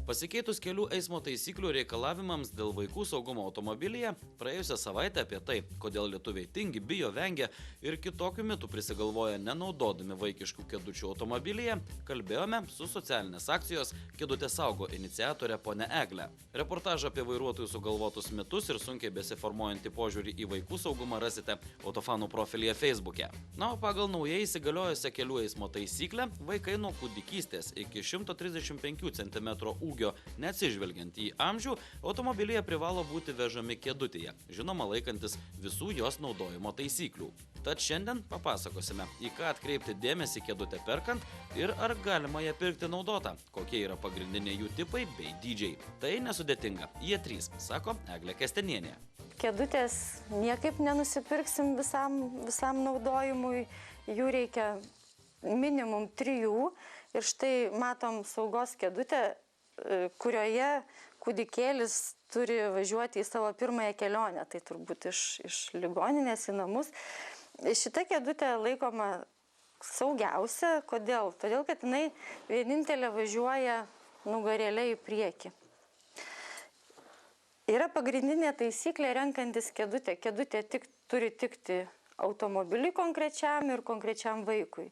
Pasikeitus kelių eismo taisyklių reikalavimams dėl vaikų saugumo automobilyje, praėjusią savaitę apie tai, kodėl lietuviai tingi, bijo, vengia ir kitokių mitų prisigalvoja nenaudodami vaikiškų kėdučių automobilyje, kalbėjome su socialinės akcijos Kėdutė saugo iniciatorė ponia Egle. Reportažą apie vairuotojų sugalvotus mitus ir sunkiai besiformuojantį požiūrį į vaikų saugumą rasite Autofanų profilyje Facebook'e. Na, o pagal naujai įsigaliojusią kelių eismo taisyklę, vaikai nuo kūdikystės iki 135 cm ūgio, neatsižvelgiant į amžių, automobilyje privalo būti vežami kėdutėje, žinoma laikantis visų jos naudojimo taisyklių. Tad šiandien papasakosime, į ką atkreipti dėmesį kėdutę perkant ir ar galima ją pirkti naudotą, kokie yra pagrindiniai jų tipai bei dydžiai. Tai nesudėtinga, jie trys, sako Eglė Kestenienė. Kėdutės niekaip nenusipirksim visam naudojimui, jų reikia minimum 3 ir štai matom saugos kėdutę, kurioje kūdikėlis turi važiuoti į savo pirmąją kelionę, tai turbūt iš ligoninės į namus. Šita kėdutė laikoma saugiausia. Kodėl? Todėl, kad jinai vienintelė važiuoja nugarėlė į priekį. Yra pagrindinė taisyklė renkantis kėdutę. Kėdutė turi tikti automobiliui konkrečiam ir konkrečiam vaikui.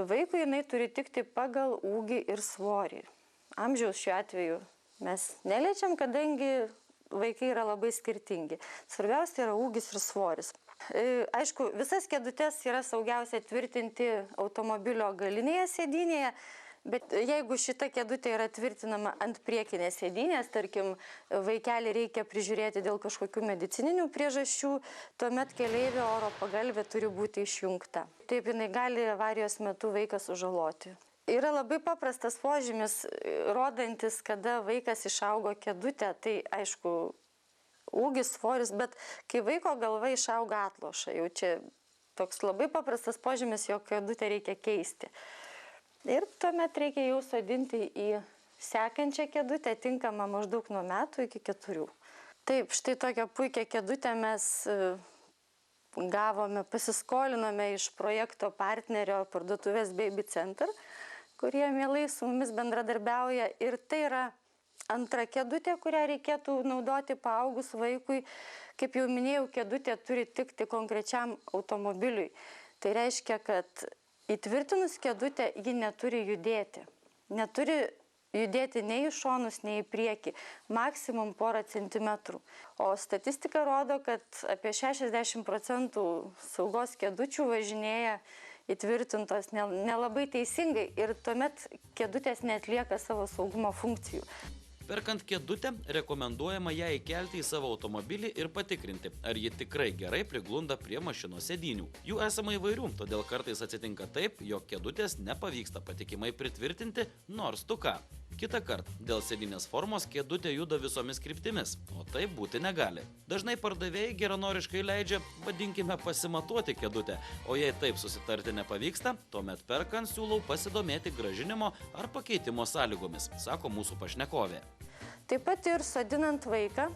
Vaikui jinai turi tikti pagal ūgį ir svorį. Amžiaus šiuo atveju mes neliečiam, kadangi vaikai yra labai skirtingi. Svarbiausia yra ūgis ir svoris. Aišku, visas kėdutės yra saugiausia tvirtinti automobilio galinėje sėdynėje, bet jeigu šita kėdutė yra tvirtinama ant priekinės sėdynės, tarkim, vaikelį reikia prižiūrėti dėl kažkokių medicininių priežasčių, tuomet keleivio oro pagalvė turi būti išjungta. Taip jinai gali avarijos metu vaiką sužaloti. Yra labai paprastas požymis, rodantis, kada vaikas išaugo kėdutę, tai aišku, ūgis, svoris, bet kai vaiko galva išauga atloša, jau čia toks labai paprastas požymis, jog kėdutę reikia keisti. Ir tuomet reikia jau sodinti į sekančią kėdutę, tinkamą maždaug nuo metų iki 4. Taip, štai tokią puikią kėdutę mes gavome, pasiskolinome iš projekto partnerio parduotuvės Baby Center, kurie mielai su mumis bendradarbiauja, ir tai yra antra kėdutė, kurią reikėtų naudoti paaugus vaikui. Kaip jau minėjau, kėdutė turi tikti konkrečiam automobiliui. Tai reiškia, kad įtvirtinus kėdutę ji neturi judėti. Neturi judėti nei į šonus, nei į priekį. Maksimum porą centimetrų. O statistika rodo, kad apie 60% saugos kėdučių važinėja įtvirtintos nelabai teisingai ir tuomet kėdutės neatlieka savo saugumo funkcijų. Perkant kėdutę, rekomenduojama ją įkelti į savo automobilį ir patikrinti, ar ji tikrai gerai priglunda prie mašinos sėdynių. Jų esama įvairių, todėl kartais atsitinka taip, jog kėdutės nepavyksta patikimai pritvirtinti, nors tu ką. Kita kart, dėl sėdynės formos kėdutė juda visomis kryptimis, o tai būti negali. Dažnai pardavėjai geranoriškai leidžia, vadinkime, pasimatuoti kėdutę, o jei taip susitarti nepavyksta, tuomet perkant siūlau pasidomėti grąžinimo ar pakeitimo sąlygomis, sako mūsų pašnekovė. Taip pat ir sodinant vaiką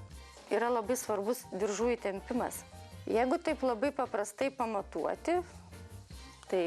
yra labai svarbus diržų įtempimas. Jeigu taip labai paprastai pamatuoti, tai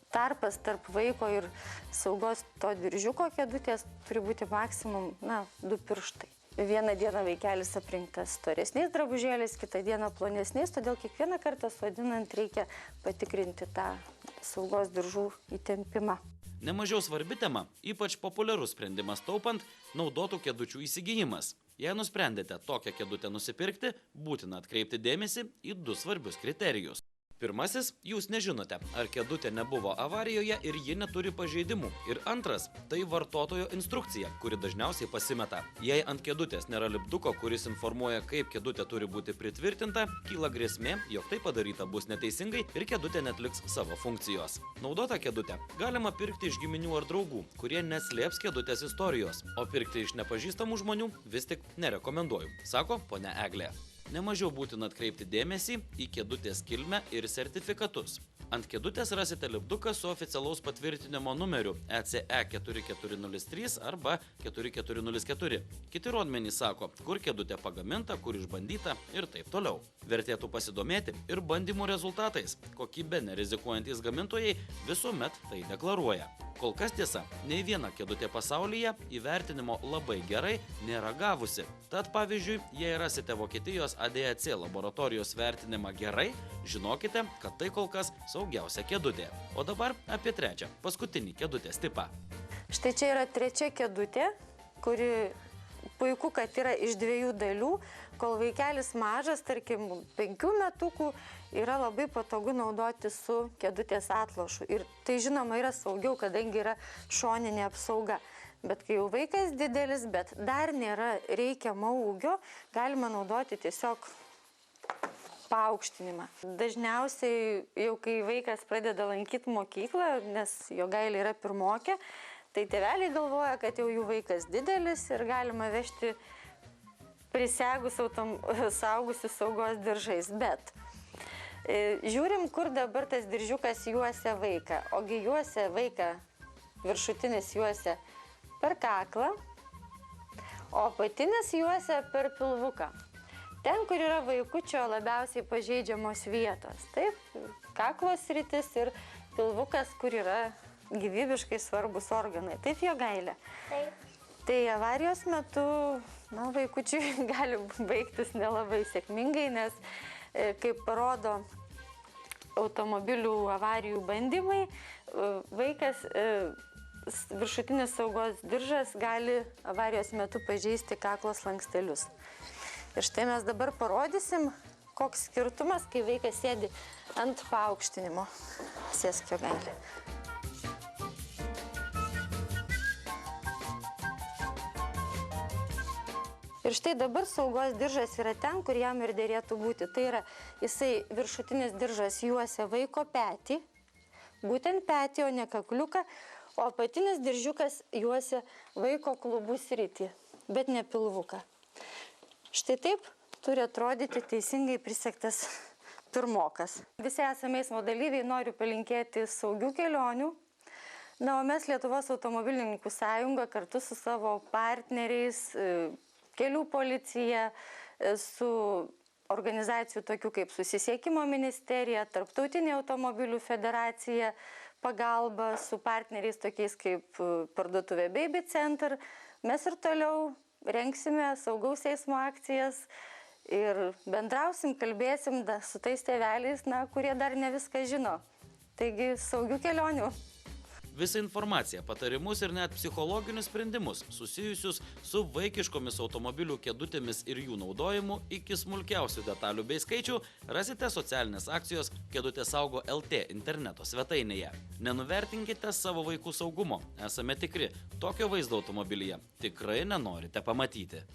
tarpas tarp vaiko ir saugos to diržiuko kėdutės turi būti maksimum 2 pirštai. Vieną dieną vaikelis aprinktas storesniais drabužėliais, kitą dieną plonesniais, todėl kiekvieną kartą sodinant reikia patikrinti tą saugos diržų įtempimą. Nemažiau svarbi tema, ypač populiarus sprendimas taupant, naudotų kėdučių įsigijimas. Jei nusprendėte tokią kėdutę nusipirkti, būtina atkreipti dėmesį į 2 svarbius kriterijus. Pirmasis, jūs nežinote, ar kėdutė nebuvo avarijoje ir ji neturi pažeidimų. Ir antras, tai vartotojo instrukcija, kuri dažniausiai pasimeta. Jei ant kėdutės nėra lipduko, kuris informuoja, kaip kėdutė turi būti pritvirtinta, kyla grėsmė, jog tai padaryta bus neteisingai ir kėdutė neatliks savo funkcijos. Naudotą kėdutę galima pirkti iš giminių ar draugų, kurie neslėps kėdutės istorijos, o pirkti iš nepažįstamų žmonių vis tik nerekomenduoju, sako ponia Eglė. Nemažiau būtina atkreipti dėmesį į kėdutės kilmę ir sertifikatus. Ant kėdutės rasite lipduką su oficialaus patvirtinimo numeriu ECE 4403 arba 4404. Kiti rodmenys sako, kur kėdutė pagaminta, kur išbandyta ir taip toliau. Vertėtų pasidomėti ir bandymų rezultatais. Kokybė nerizikuojantys gamintojai visuomet tai deklaruoja. Kol kas tiesa, nei viena kėdutė pasaulyje įvertinimo labai gerai nėra gavusi. Tad pavyzdžiui, jei rasite Vokietijos ADAC laboratorijos vertinimą gerai, žinokite, kad tai kol kas saugiausia kėdutė. O dabar apie trečią, paskutinį kėdutės tipą. Štai čia yra trečia kėdutė, kuri puiku, kad yra iš 2 dalių. Kol vaikelis mažas, tarkim, 5 metukų, yra labai patogu naudoti su kėdutės atlošu. Ir tai žinoma yra saugiau, kadangi yra šoninė apsauga. Bet kai jau vaikas didelis, bet dar nėra reikiamo ūgio, galima naudoti tiesiog paaukštinimą. Dažniausiai jau kai vaikas pradeda lankyti mokyklą, nes Jogailė yra pirmokė, tai tėveliai galvoja, kad jau jų vaikas didelis ir galima vežti prisegus saugusius saugos diržais. Bet žiūrim, kur dabar tas diržiukas juosia vaiką. Ogi juosia vaiką, viršutinis juosia per kaklą, o apatinis juosia per pilvuką. Ten, kur yra vaikučio labiausiai pažeidžiamos vietos. Taip, kaklo sritis ir pilvukas, kur yra gyvybiškai svarbus organai. Taip, Jogailė? Taip. Tai avarijos metu, vaikučiui gali baigtis nelabai sėkmingai, nes, kaip parodo automobilių avarijų bandymai, vaikas, viršutinis saugos diržas gali avarijos metu pažeisti kaklo slankstelius. Ir štai mes dabar parodysim, koks skirtumas, kai vaikas sėdi ant paaukštinimo. Sėsk, Jogailė. Ir štai dabar saugos diržas yra ten, kur jam ir dėrėtų būti. Tai yra, jisai viršutinis diržas juosia vaiko petį, būtent petį, o ne kakliuką, o apatinis diržiukas juosia vaiko klubų sritį, bet ne pilvuką. Štai taip turi atrodyti teisingai prisegtas pirmokas. Visi esame eismo dalyviai, noriu palinkėti saugių kelionių. O mes Lietuvos automobilininkų sąjunga kartu su savo partneriais, Kelių policija, su organizacijų tokių kaip Susisiekimo ministerija, Tarptautinė automobilių federacija, pagalba su partneriais tokiais kaip parduotuvė Baby Center. Mes ir toliau rengsime saugaus eismo akcijas ir bendrausim, kalbėsim su tais tėveliais, kurie dar ne viską žino. Taigi saugių kelionių. Visą informaciją, patarimus ir net psichologinius sprendimus susijusius su vaikiškomis automobilių kėdutėmis ir jų naudojimu iki smulkiausių detalių bei skaičių rasite socialinės akcijos Kėdutė saugo LT interneto svetainėje. Nenuvertinkite savo vaikų saugumo. Esame tikri, tokio vaizdo automobilyje tikrai nenorite pamatyti.